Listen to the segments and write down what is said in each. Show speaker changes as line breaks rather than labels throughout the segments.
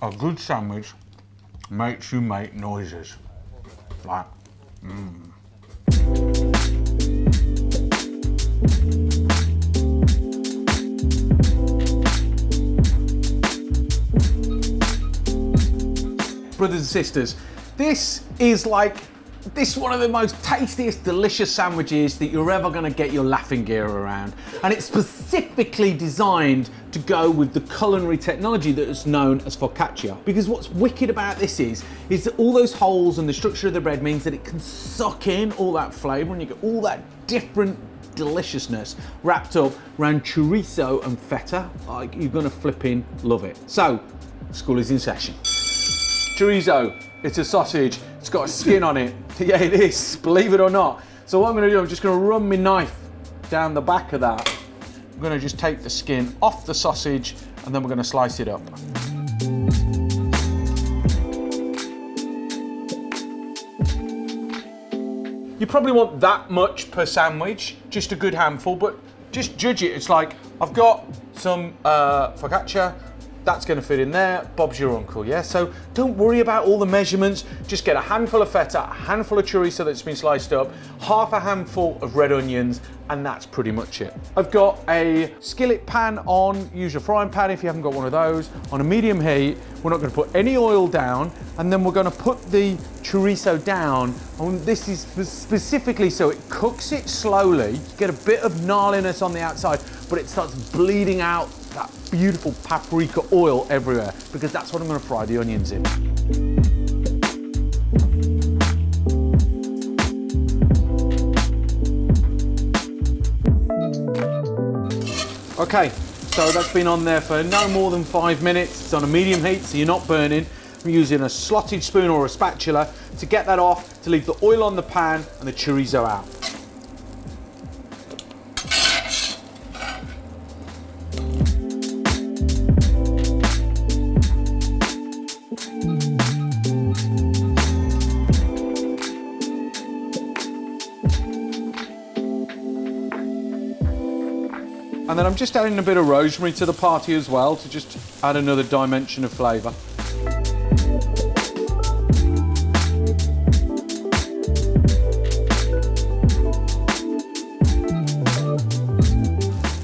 a good sandwich makes you make noises. Like, Brothers and sisters, this is one of the most tastiest, delicious sandwiches that you're ever going to get your laughing gear around. And it's specifically designed to go with the culinary technology that is known as focaccia. Because what's wicked about this is that all those holes and the structure of the bread means that it can suck in all that flavour and you get all that different deliciousness wrapped up around chorizo and feta. Like, you're going to flipping love it. So, school is in session. Chorizo, it's a sausage, it's got a skin on it. Yeah, it is, believe it or not. So what I'm gonna do, I'm just gonna run my knife down the back of that. I'm gonna just take the skin off the sausage and then we're gonna slice it up. You probably want that much per sandwich, just a good handful, but just judge it. It's like, I've got some focaccia, that's going to fit in there, Bob's your uncle, yeah? So don't worry about all the measurements, just get a handful of feta, a handful of chorizo that's been sliced up, half a handful of red onions, and that's pretty much it. I've got a skillet pan on, use your frying pan if you haven't got one of those, on a medium heat. We're not going to put any oil down, and then we're going to put the chorizo down, and this is specifically so it cooks it slowly, you get a bit of gnarliness on the outside, but it starts bleeding out that beautiful paprika oil everywhere, because that's what I'm going to fry the onions in. Okay, so that's been on there for no more than 5 minutes. It's on a medium heat, so you're not burning. I'm using a slotted spoon or a spatula to get that off, to leave the oil on the pan and the chorizo out. And then I'm just adding a bit of rosemary to the party as well, to just add another dimension of flavour.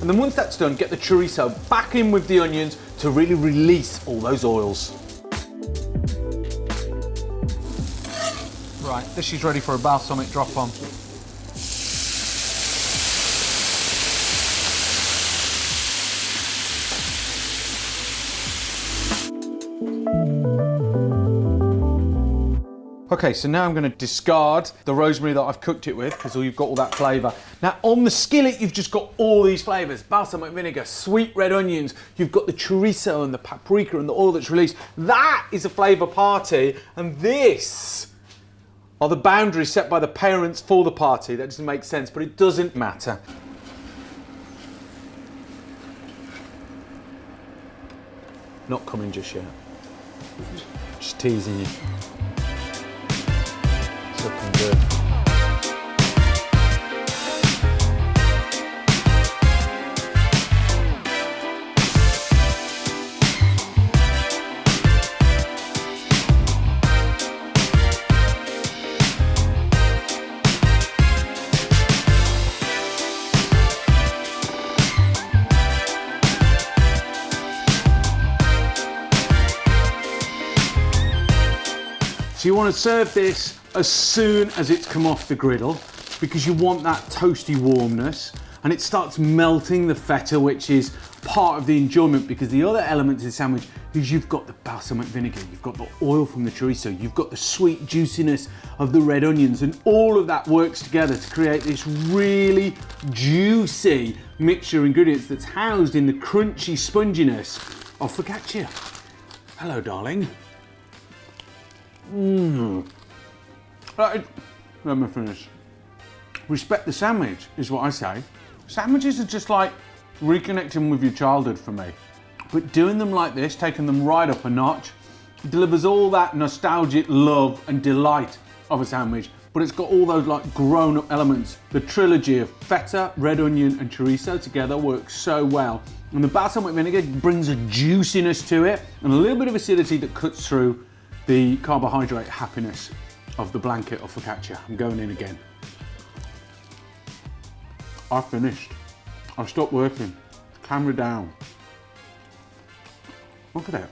And then once that's done, get the chorizo back in with the onions to really release all those oils. Right, this is ready for a balsamic drop on. Okay, so now I'm going to discard the rosemary that I've cooked it with, because you've got all that flavour. Now on the skillet, you've just got all these flavours: balsamic vinegar, sweet red onions, you've got the chorizo and the paprika and the oil that's released. That is a flavour party, and this are the boundaries set by the parents for the party. That doesn't make sense, but it doesn't matter. Not coming just yet. Just teasing you. It's looking good. So you want to serve this as soon as it's come off the griddle, because you want that toasty warmness, and it starts melting the feta, which is part of the enjoyment, because the other element to the sandwich is you've got the balsamic vinegar, you've got the oil from the chorizo, you've got the sweet juiciness of the red onions, and all of that works together to create this really juicy mixture of ingredients that's housed in the crunchy sponginess of focaccia. Hello, darling. Right, let me finish. Respect the sandwich is what I say. Sandwiches are just like reconnecting with your childhood for me. But doing them like this, taking them right up a notch, delivers all that nostalgic love and delight of a sandwich, but it's got all those like grown-up elements. The trilogy of feta, red onion and chorizo together works so well. And the balsamic vinegar brings a juiciness to it and a little bit of acidity that cuts through the carbohydrate happiness of the blanket of focaccia. I'm going in again. I've finished. I've stopped working. Camera down. Look at it.